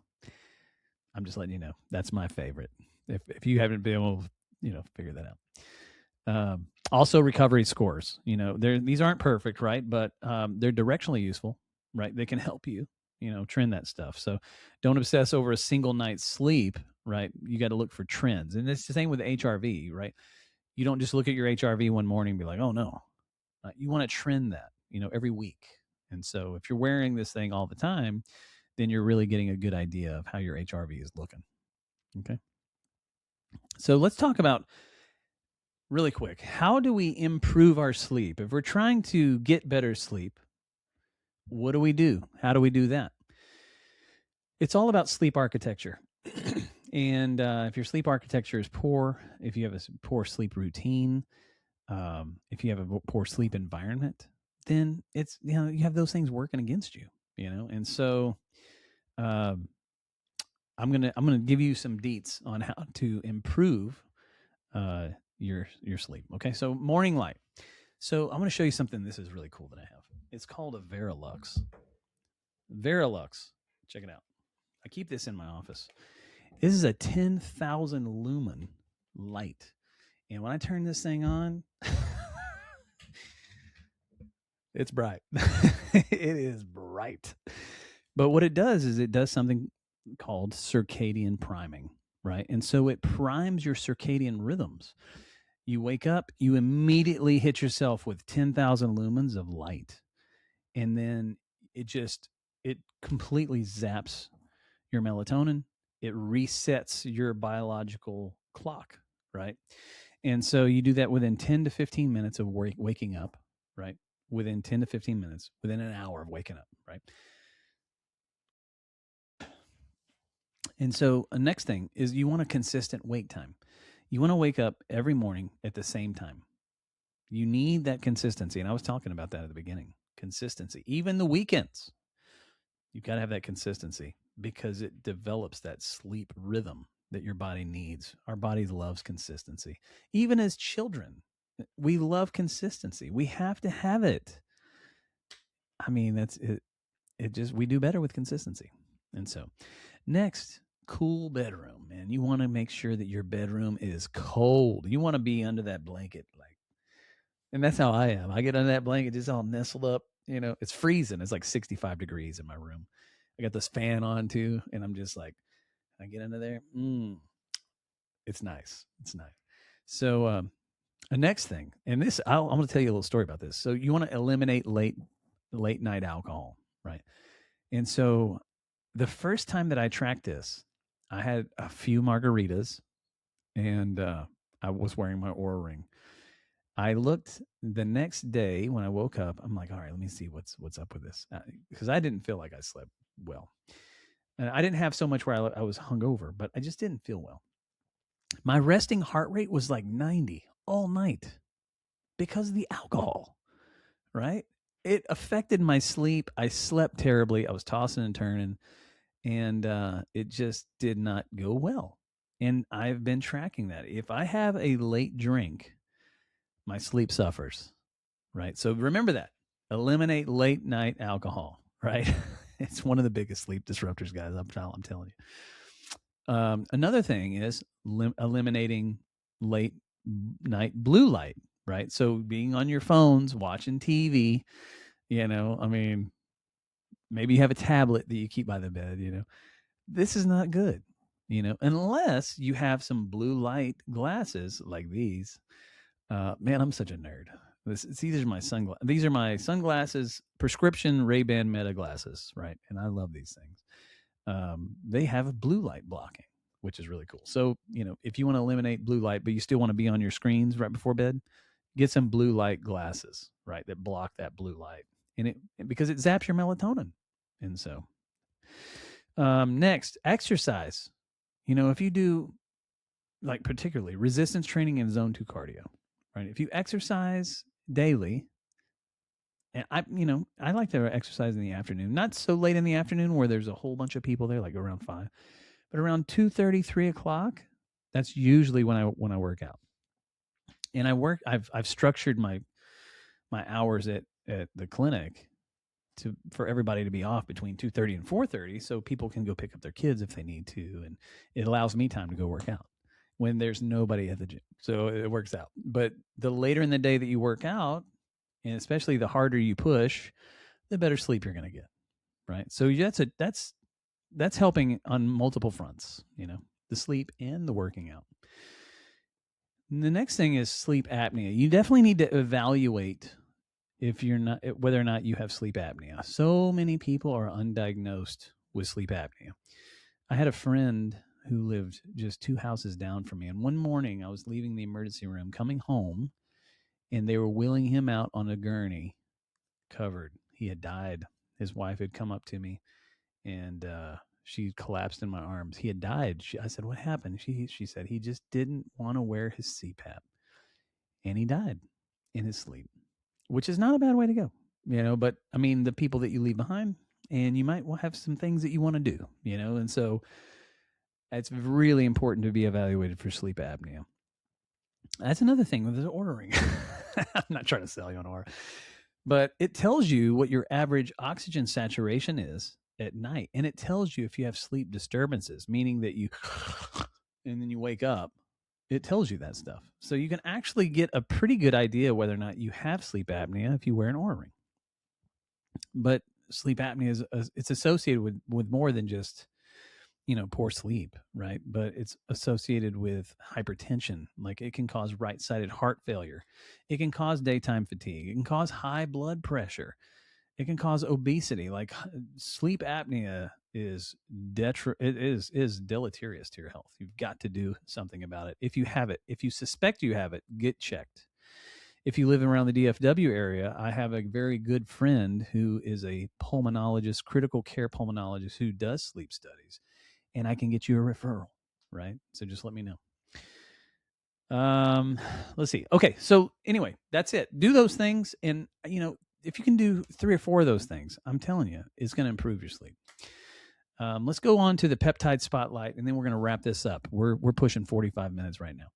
[SPEAKER 1] I'm just letting you know that's my favorite. If you haven't been able to, figure that out. Also, recovery scores. These aren't perfect, right? But they're directionally useful, right? They can help you, trend that stuff. So don't obsess over a single night's sleep, right? You got to look for trends, and it's the same with HRV, right? You don't just look at your HRV one morning and be like, oh no. You want to trend that. every week. And so if you're wearing this thing all the time, then you're really getting a good idea of how your HRV is looking. Okay. So let's talk about really quick, how do we improve our sleep? If we're trying to get better sleep, what do we do? How do we do that? It's all about sleep architecture. And if your sleep architecture is poor, if you have a poor sleep routine, if you have a poor sleep environment, then it's, you have those things working against you, And so I'm gonna give you some deets on how to improve your sleep. Okay, so morning light. So I'm going to show you something. This is really cool that I have. It's called a Verilux. Verilux. Check it out. I keep this in my office. This is a 10,000 lumen light. And when I turn this thing on, it's bright. It is bright. But what it does is it does something called circadian priming, right? And so it primes your circadian rhythms. You wake up, you immediately hit yourself with 10,000 lumens of light. And then it completely zaps your melatonin. It resets your biological clock, right? And so you do that within 10 to 15 minutes of waking up, right? Within 10 to 15 minutes, within an hour of waking up, right? And so the next thing is you want a consistent wake time. You want to wake up every morning at the same time. You need that consistency. And I was talking about that at the beginning. Consistency. Even the weekends. You've got to have that consistency because it develops that sleep rhythm that your body needs. Our body loves consistency. Even as children, we love consistency. We have to have it. I mean, that's it. We do better with consistency. And so next, cool bedroom, man. You want to make sure that your bedroom is cold. You want to be under that blanket, and that's how I am. I get under that blanket, just all nestled up. It's freezing. It's like 65 degrees in my room. I got this fan on too, and I'm just like, I get under there. It's nice. It's nice. So the next thing, and this, I'm going to tell you a little story about this. So you want to eliminate late night alcohol, right? And so the first time that I tracked this, I had a few margaritas, and I was wearing my Oura ring. I looked the next day when I woke up. I'm like, all right, let me see what's up with this, because I didn't feel like I slept well, and I didn't have so much where I was hungover, but I just didn't feel well. My resting heart rate was like 90 all night because of the alcohol, right? It affected my sleep. I slept terribly. I was tossing and turning, and it just did not go well. And I've been tracking that. If I have a late drink, my sleep suffers, right? So remember that. Eliminate late night alcohol, right? It's one of the biggest sleep disruptors, guys. I'm telling you. Another thing is eliminating late night blue light, right? So being on your phones, watching TV, I mean, maybe you have a tablet that you keep by the bed, This is not good, unless you have some blue light glasses like these. Man, I'm such a nerd. These are my sunglasses. These are my sunglasses, prescription Ray-Ban Meta glasses, right? And I love these things. They have a blue light blocking, which is really cool. So, if you want to eliminate blue light, but you still want to be on your screens right before bed, get some blue light glasses, right, that block that blue light, and because it zaps your melatonin. And so, next, exercise. If you do, like, particularly resistance training and zone 2 cardio, right? If you exercise daily, and I like to exercise in the afternoon, not so late in the afternoon where there's a whole bunch of people there, like around 5, but around 2:30, 3 o'clock. That's usually when I work out. And I've structured my hours at the clinic for everybody to be off between 2:30 and 4:30, so people can go pick up their kids if they need to, and it allows me time to go work out when there's nobody at the gym. So it works out. But the later in the day that you work out, and especially the harder you push, the better sleep you're going to get, right? So that's helping on multiple fronts, the sleep and the working out. And the next thing is sleep apnea. You definitely need to evaluate whether or not you have sleep apnea. So many people are undiagnosed with sleep apnea. I had a friend who lived just 2 houses down from me, and one morning I was leaving the emergency room, coming home, and they were wheeling him out on a gurney, covered. He had died. His wife had come up to me, and she collapsed in my arms. He had died. I said, "What happened?" She said, "He just didn't want to wear his CPAP, and he died in his sleep," which is not a bad way to go, but I mean, the people that you leave behind, and you might have some things that you want to do, and so it's really important to be evaluated for sleep apnea. That's another thing with the ordering. I'm not trying to sell you on Aura, but it tells you what your average oxygen saturation is at night, and it tells you if you have sleep disturbances, meaning that you and then you wake up. It tells you that stuff. So you can actually get a pretty good idea whether or not you have sleep apnea if you wear an Oura ring. But sleep apnea it's associated with more than just, poor sleep, right? But it's associated with hypertension. Like, it can cause right-sided heart failure. It can cause daytime fatigue. It can cause high blood pressure. It can cause obesity. Like, sleep apnea is deleterious to your health. You've got to do something about it. If you have it, if you suspect you have it, get checked. If you live around the DFW area, I have a very good friend who is a pulmonologist, critical care pulmonologist, who does sleep studies, and I can get you a referral, right? So just let me know. Let's see. Okay, so anyway, that's it. Do those things, and if you can do 3 or 4 of those things, I'm telling you, it's going to improve your sleep. Let's go on to the peptide spotlight, and then we're going to wrap this up. We're pushing 45 minutes right now.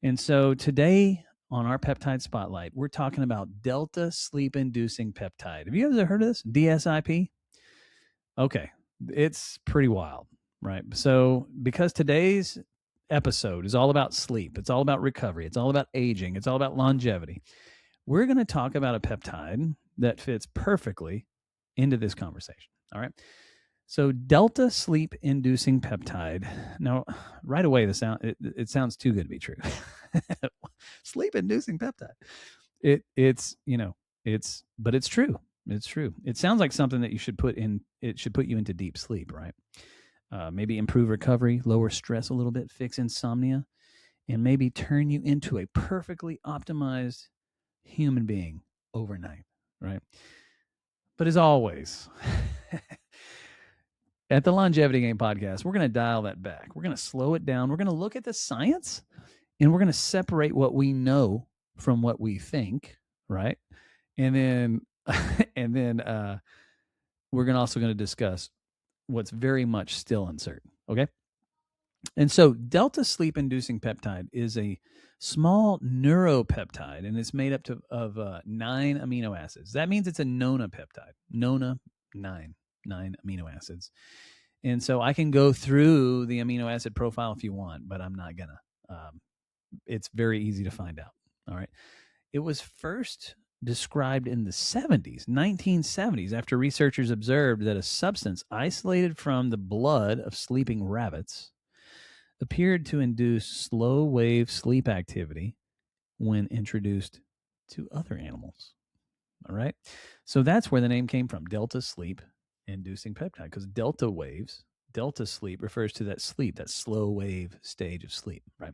[SPEAKER 1] And so today on our peptide spotlight, we're talking about delta sleep-inducing peptide. Have you ever heard of this? DSIP? Okay, it's pretty wild, right? So because today's episode is all about sleep, it's all about recovery, it's all about aging, it's all about longevity, we're going to talk about a peptide that fits perfectly into this conversation. All right. So delta sleep-inducing peptide. Now, right away, it sounds too good to be true. Sleep-inducing peptide. But it's true. It's true. It sounds like something that you should put in. It should put you into deep sleep, right? Maybe improve recovery, lower stress a little bit, fix insomnia, and maybe turn you into a perfectly optimized human being overnight, right? But as always, at the Longevity Game Podcast, we're going to dial that back. We're going to slow it down. We're going to look at the science, and we're going to separate what we know from what we think, right? And then, we're also going to discuss what's very much still uncertain, okay? And so delta sleep-inducing peptide is a small neuropeptide, and it's made up of 9 amino acids. That means it's a nonapeptide. 9 amino acids. And so I can go through the amino acid profile if you want, but I'm not gonna. It's very easy to find out. All right. It was first described in the 1970s, after researchers observed that a substance isolated from the blood of sleeping rabbits appeared to induce slow wave sleep activity when introduced to other animals. All right. So that's where the name came from, delta sleep-inducing peptide, because delta waves, delta sleep refers to that sleep, that slow wave stage of sleep, right?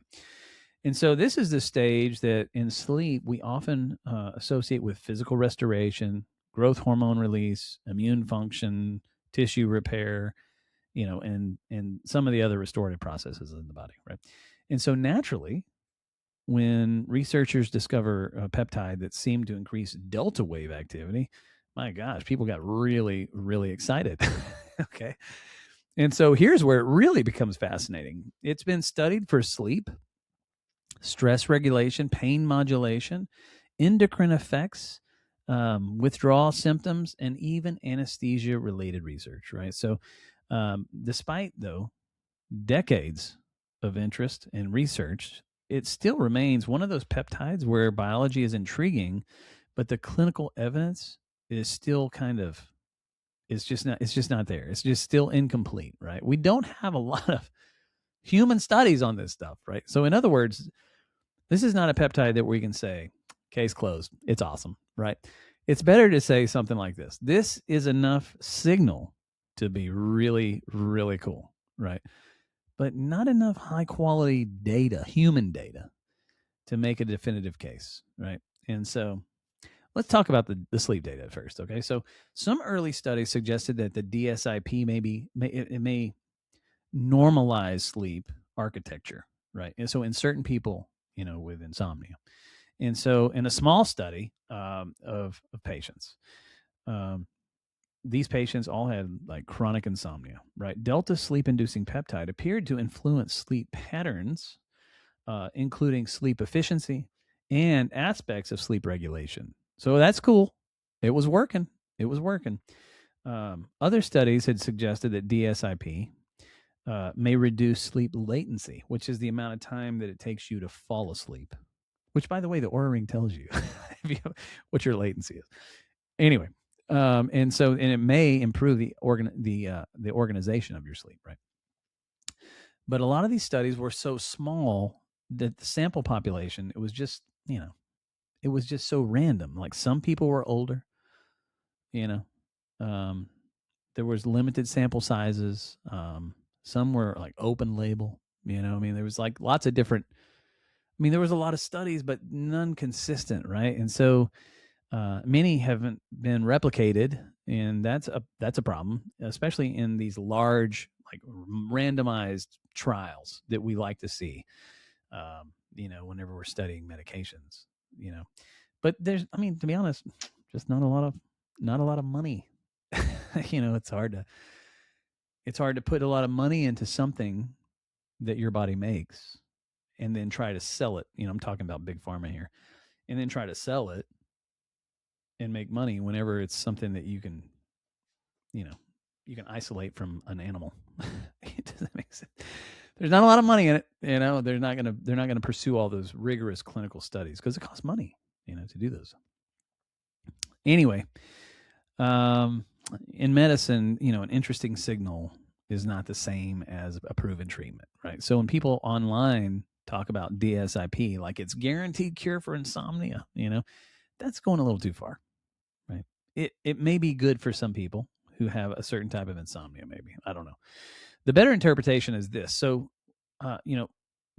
[SPEAKER 1] And so this is the stage that in sleep we often associate with physical restoration, growth hormone release, immune function, tissue repair, and some of the other restorative processes in the body, right? And so naturally, when researchers discover a peptide that seemed to increase delta wave activity, my gosh, people got really, really excited. Okay. And so here's where it really becomes fascinating. It's been studied for sleep, stress regulation, pain modulation, endocrine effects, withdrawal symptoms, and even anesthesia-related research, right? So despite, though, decades of interest and research, it still remains one of those peptides where biology is intriguing, but the clinical evidence is still it's just not there. It's just still incomplete, right? We don't have a lot of human studies on this stuff, right? So in other words, this is not a peptide that we can say, case closed, it's awesome, right? It's better to say something like this. This is enough signal to be really, really cool, right? But not enough high quality data, human data, to make a definitive case, right? And so let's talk about the sleep data first, okay? So some early studies suggested that the DSIP may normalize sleep architecture, right? And so in certain people, with insomnia. And so in a small study of patients, these patients all had like chronic insomnia, right? Delta sleep inducing peptide appeared to influence sleep patterns, including sleep efficiency and aspects of sleep regulation. So that's cool. It was working. It was working. Other studies had suggested that DSIP may reduce sleep latency, which is the amount of time that it takes you to fall asleep. Which, by the way, the Oura Ring tells you what your latency is. Anyway, and it may improve the organization of your sleep, right? But a lot of these studies were so small that the sample population, it was just so random. Like some people were older, there was limited sample sizes. Some were like open label, there was like lots of different, there was a lot of studies, but none consistent, right? And so many haven't been replicated, and that's a problem, especially in these large, like randomized trials that we like to see, whenever we're studying medications, But there's, to be honest, just not a lot of money. It's hard to put a lot of money into something that your body makes and then try to sell it. I'm talking about big pharma here, and then try to sell it and make money whenever it's something that you can isolate from an animal. It doesn't make sense. There's not a lot of money in it. They're not gonna pursue all those rigorous clinical studies because it costs money, to do those. Anyway, in medicine, an interesting signal is not the same as a proven treatment, right? So when people online talk about DSIP like it's guaranteed cure for insomnia, that's going a little too far, right? It may be good for some people who have a certain type of insomnia, maybe. I don't know. The better interpretation is this. So,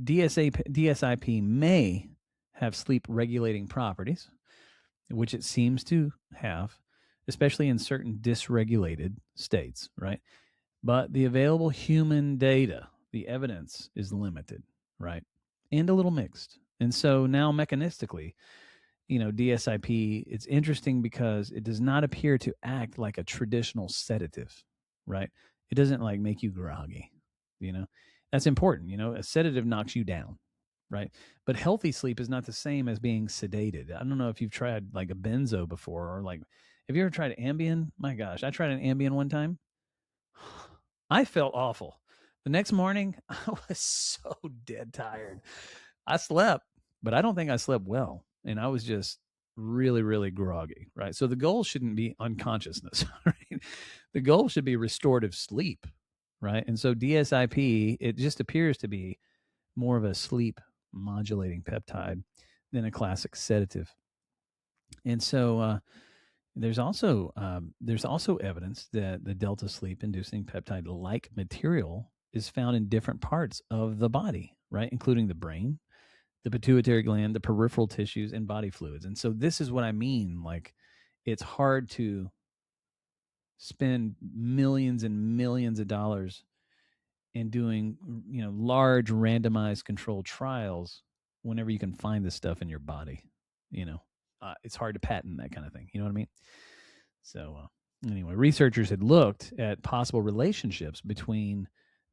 [SPEAKER 1] DSIP may have sleep regulating properties, which it seems to have, especially in certain dysregulated states, right? But the available human data, the evidence is limited, right? And a little mixed. And so now mechanistically, DSIP, it's interesting because it does not appear to act like a traditional sedative, right? It doesn't like make you groggy, That's important, A sedative knocks you down, right? But healthy sleep is not the same as being sedated. I don't know if you've tried like a benzo before, or like, have you ever tried Ambien? My gosh, I tried an Ambien one time. I felt awful. The next morning, I was so dead tired. I slept, but I don't think I slept well. And I was just really, really groggy, right? So the goal shouldn't be unconsciousness, right? The goal should be restorative sleep, right? And so DSIP, it just appears to be more of a sleep modulating peptide than a classic sedative. And so there's also evidence that the delta sleep inducing peptide like material is found in different parts of the body, right? Including the brain, the pituitary gland, the peripheral tissues, and body fluids. And so this is what I mean. Like, it's hard to spend millions and millions of dollars in doing, large randomized controlled trials whenever you can find this stuff in your body. It's hard to patent that kind of thing. You know what I mean? So anyway, researchers had looked at possible relationships between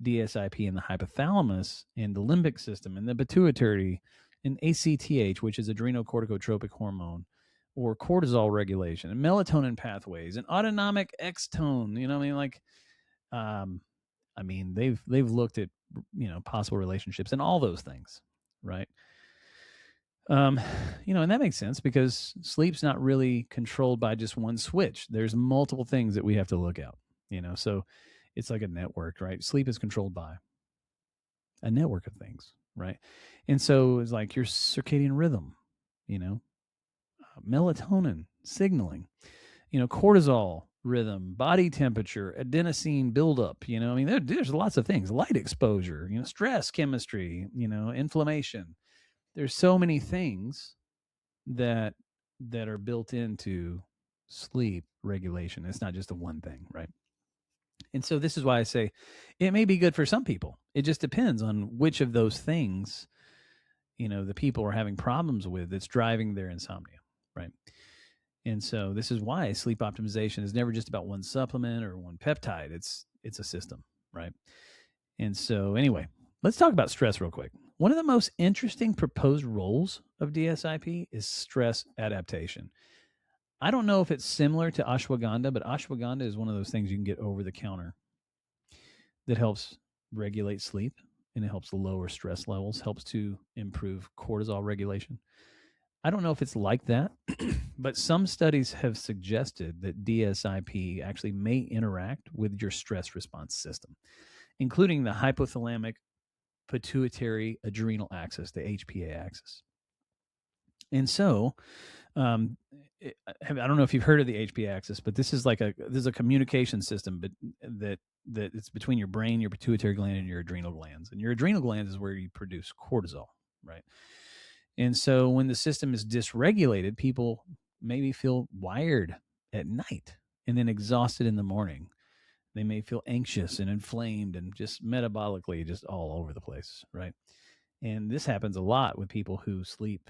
[SPEAKER 1] DSIP and the hypothalamus and the limbic system and the pituitary and ACTH, which is adrenocorticotropic hormone, or cortisol regulation and melatonin pathways and autonomic X-tone. They've looked at possible relationships and all those things, right? And that makes sense because sleep's not really controlled by just one switch. There's multiple things that we have to look at, so it's like a network, right? Sleep is controlled by a network of things, right? And so it's like your circadian rhythm, melatonin signaling, cortisol rhythm, body temperature, adenosine buildup. There's lots of things. Light exposure, stress chemistry, inflammation. There's so many things that are built into sleep regulation. It's not just the one thing, right? And so this is why I say it may be good for some people. It just depends on which of those things, the people are having problems with that's driving their insomnia, right? And so this is why sleep optimization is never just about one supplement or one peptide. It's a system, right? And so anyway, let's talk about stress real quick. One of the most interesting proposed roles of DSIP is stress adaptation. I don't know if it's similar to ashwagandha, but ashwagandha is one of those things you can get over the counter that helps regulate sleep, and it helps lower stress levels, helps to improve cortisol regulation. I don't know if it's like that, but some studies have suggested that DSIP actually may interact with your stress response system, including the hypothalamic pituitary adrenal axis, the HPA axis. And so, I don't know if you've heard of the HPA axis, but this is a communication system, but that it's between your brain, your pituitary gland, and your adrenal glands. And your adrenal glands is where you produce cortisol, right? And so when the system is dysregulated, people maybe feel wired at night and then exhausted in the morning. They may feel anxious and inflamed and just metabolically just all over the place, right? And this happens a lot with people who sleep,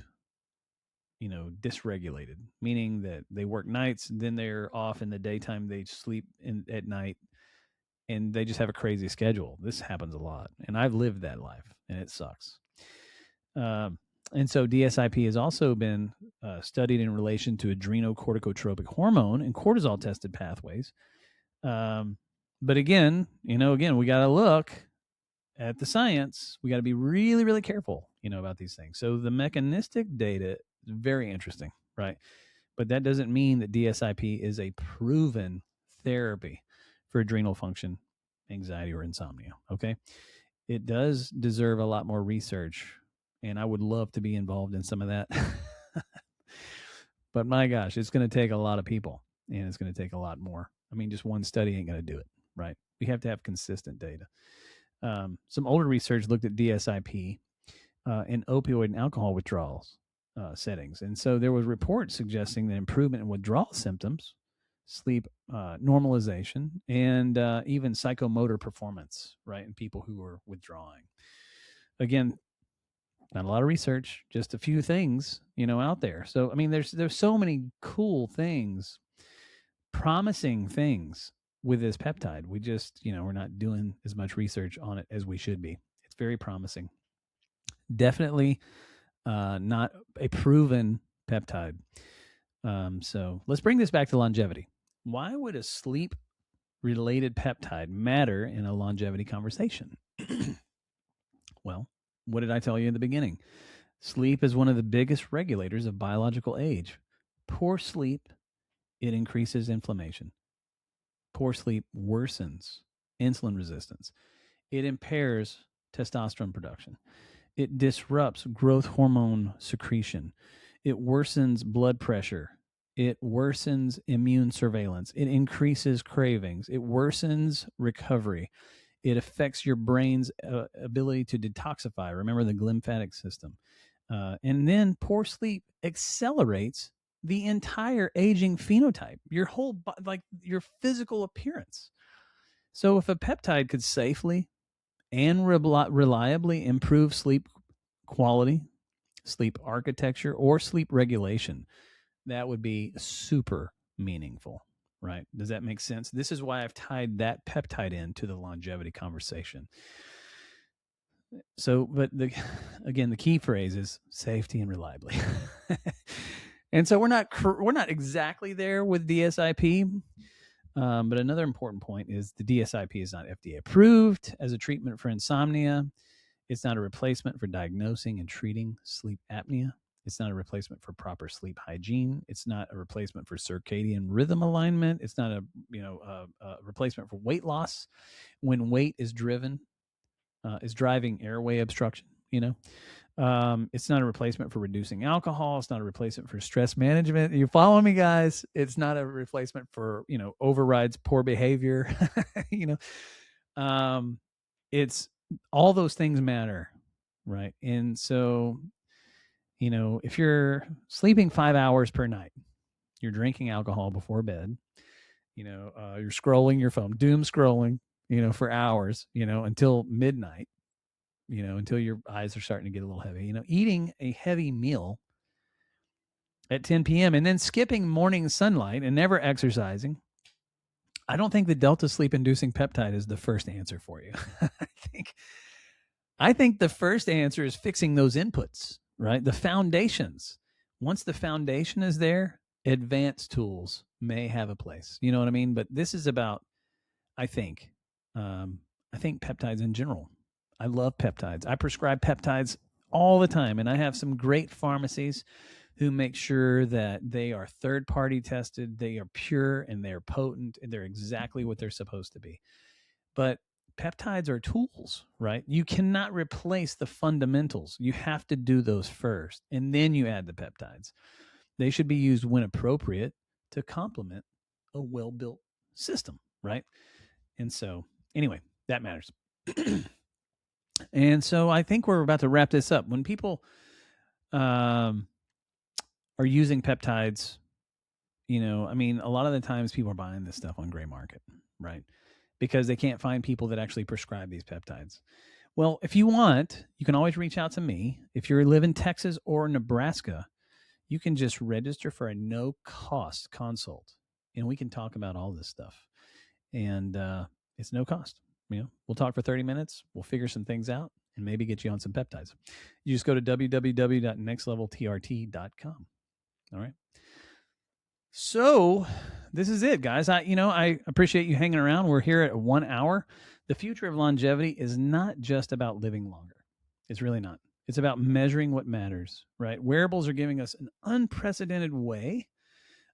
[SPEAKER 1] dysregulated, meaning that they work nights and then they're off in the daytime. They sleep at night and they just have a crazy schedule. This happens a lot. And I've lived that life and it sucks. And so DSIP has also been studied in relation to adrenocorticotropic hormone and cortisol tested pathways. But again, we got to look at the science. We got to be really, really careful, about these things. So the mechanistic data is very interesting, right? But that doesn't mean that DSIP is a proven therapy for adrenal function, anxiety, or insomnia, okay? It does deserve a lot more research, and I would love to be involved in some of that. But my gosh, it's going to take a lot of people, and it's going to take a lot more. I mean, just one study ain't going to do it, right? We have to have consistent data. Some older research looked at DSIP in opioid and alcohol withdrawals settings. And so there was reports suggesting that improvement in withdrawal symptoms, sleep normalization, and even psychomotor performance, right, in people who are withdrawing. Again, not a lot of research, just a few things, out there. So, I mean, there's so many cool things, promising things with this peptide. We just, we're not doing as much research on it as we should be. It's very promising. Definitely not a proven peptide. So let's bring this back to longevity. Why would a sleep-related peptide matter in a longevity conversation? Well, what did I tell you in the beginning? Sleep is one of the biggest regulators of biological age. Poor sleep, it increases inflammation. Poor sleep worsens insulin resistance. It impairs testosterone production. It disrupts growth hormone secretion. It worsens blood pressure. It worsens immune surveillance. It increases cravings. It worsens recovery. It affects your brain's ability to detoxify. Remember the glymphatic system. And then poor sleep accelerates the entire aging phenotype, your whole, like your physical appearance. So if a peptide could safely and reliably improve sleep quality, sleep architecture, or sleep regulation, that would be super meaningful, right? Does that make sense? This is why I've tied that peptide into the longevity conversation. So, but the key phrase is safety and reliably. And so we're not exactly there with DSIP. But another important point is the DSIP is not FDA approved as a treatment for insomnia. It's not a replacement for diagnosing and treating sleep apnea. It's not a replacement for proper sleep hygiene. It's not a replacement for circadian rhythm alignment. It's not a replacement for weight loss when weight is driving airway obstruction. It's not a replacement for reducing alcohol. It's not a replacement for stress management. You follow me, guys? It's not a replacement for, overrides poor behavior. It's all those things matter, right? And so, if you're sleeping 5 hours per night, you're drinking alcohol before bed, you're scrolling your phone, doom scrolling, for hours, until midnight, until your eyes are starting to get a little heavy, eating a heavy meal at 10 p.m. and then skipping morning sunlight and never exercising. I don't think the delta sleep-inducing peptide is the first answer for you. I think the first answer is fixing those inputs, right? The foundations. Once the foundation is there, advanced tools may have a place. You know what I mean? But this is about, I think peptides in general. I love peptides. I prescribe peptides all the time, and I have some great pharmacies who make sure that they are third-party tested, they are pure, and they're potent, and they're exactly what they're supposed to be. But peptides are tools, right? You cannot replace the fundamentals. You have to do those first, and then you add the peptides. They should be used when appropriate to complement a well-built system, right? And so, anyway, that matters. And so I think we're about to wrap this up. When people are using peptides, a lot of the times people are buying this stuff on gray market, right? Because they can't find people that actually prescribe these peptides. Well, if you want, you can always reach out to me. If you live in Texas or Nebraska, you can just register for a no-cost consult, and we can talk about all this stuff. And it's no cost. We'll talk for 30 minutes. We'll figure some things out and maybe get you on some peptides. You just go to www.nextleveltrt.com. All right. So this is it, guys. I appreciate you hanging around. We're here at 1 hour. The future of longevity is not just about living longer. It's really not. It's about measuring what matters, right? Wearables are giving us an unprecedented way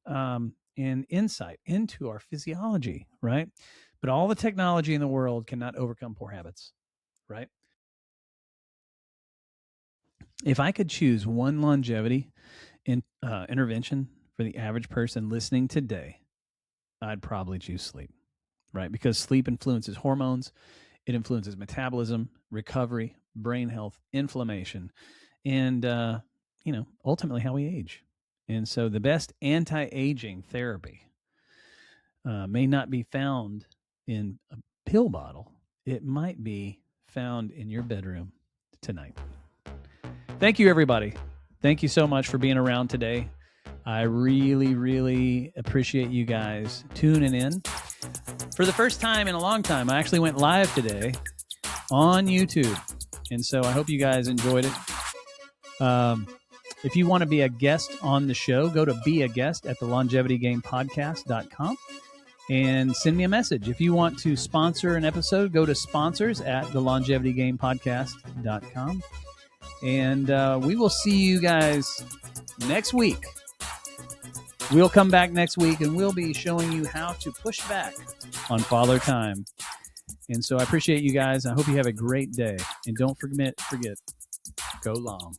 [SPEAKER 1] and insight into our physiology, right? But all the technology in the world cannot overcome poor habits, right? If I could choose one longevity intervention for the average person listening today, I'd probably choose sleep, right? Because sleep influences hormones, it influences metabolism, recovery, brain health, inflammation, and ultimately how we age. And so the best anti-aging therapy may not be found in a pill bottle. It might be found in your bedroom tonight. Thank you, everybody. Thank you so much for being around today. I really, really appreciate you guys tuning in. For the first time in a long time, I actually went live today on YouTube. And so I hope you guys enjoyed it. If you want to be a guest on the show, go to be a guest at thelongevitygamepodcast.com and send me a message. If you want to sponsor an episode, go to sponsors at thelongevitygamepodcast.com. And we will see you guys next week. We'll come back next week and we'll be showing you how to push back on Father Time. And so I appreciate you guys. I hope you have a great day. And don't forget, go long.